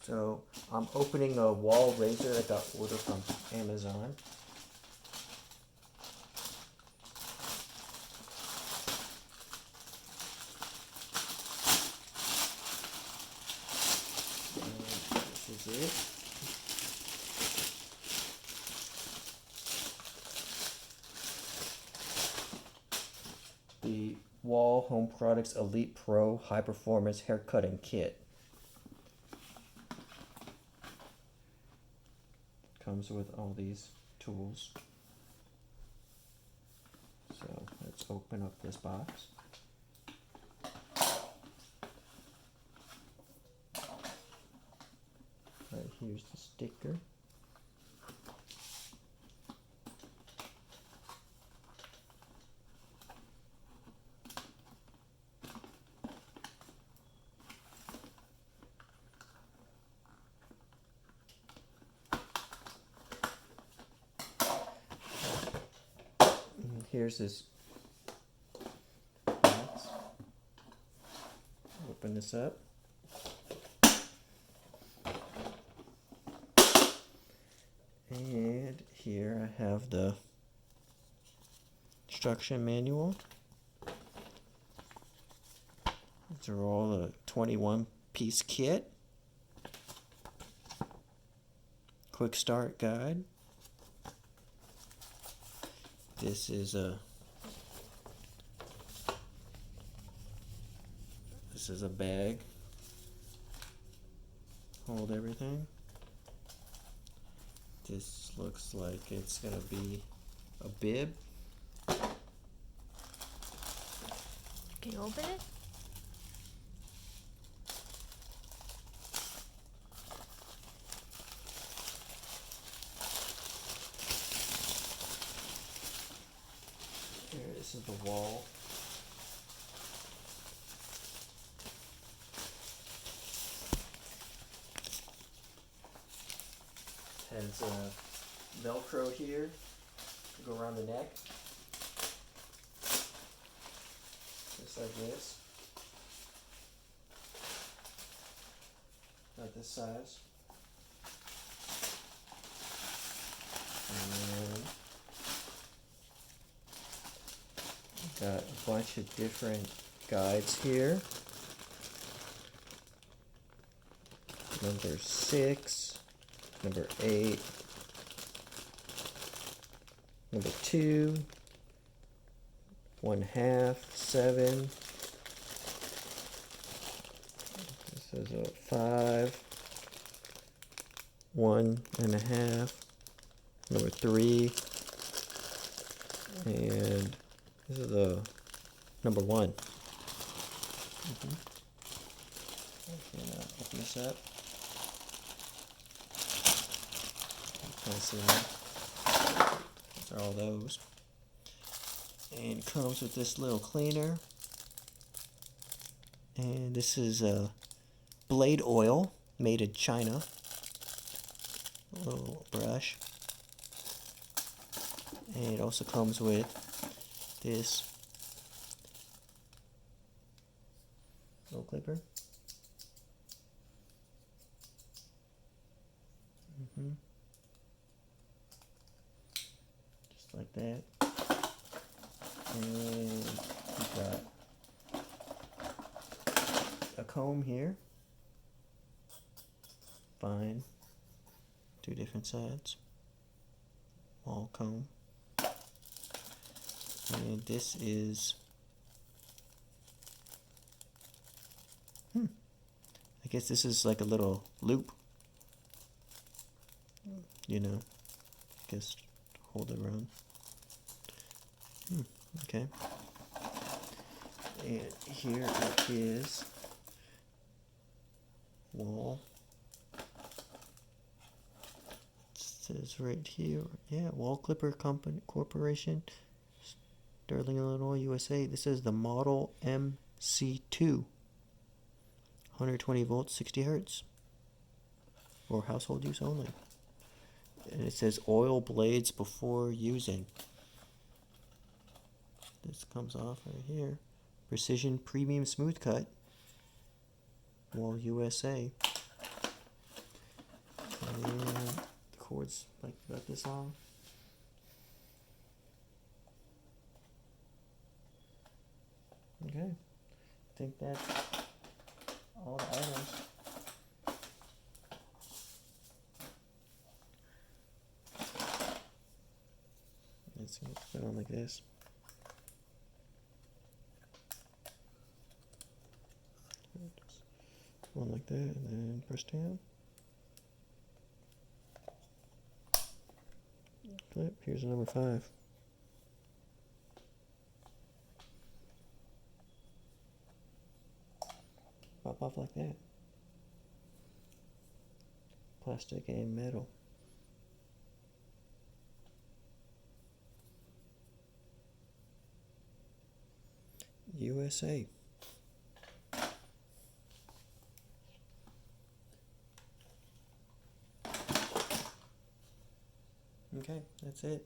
So I'm opening a Wahl razor I got ordered from Amazon. And this is it. The Wahl Home Products Elite Pro High Performance Hair Cutting Kit. Comes with all these tools. So let's open up this box. Right, here's the sticker. Here's this box. Open this up. And here I have the instruction manual. These are all a 21-piece kit. Quick start guide. This is a bag. Hold everything. This looks like it's gonna be a bib. Can you open it? Here, this is the Wahl. Has a Velcro here to go around the neck, just like this. Not this size. And got a bunch of different guides here. Number 6, number 8, number 2, 1/2, 7. This is a 5, 1.5, number 3, and this is the number 1. Okay, now open this up. Kind of see that. These are all those. And it comes with this little cleaner. And this is a blade oil made in China. A little brush. And it also comes with this little clipper. Just like that. And we got a comb here. Fine. 2 different sides. Wahl comb. And this is I guess this is like a little loop. You know, just hold it around. Okay. And here it is. Wahl. It says right here, yeah, Wahl Clipper Company Corporation, Sterling, Illinois, USA. This is the Model MC2. 120 volts, 60 hertz. For household use only. And it says oil blades before using. This comes off right here. Precision Premium Smooth Cut. Wahl USA. And the chord's like about this long. Okay, I think that's all the items. Let's put it on like this. One like that, and then press down. Flip. Here's the number 5. Pop off like that. Plastic and metal. USA. Okay, that's it.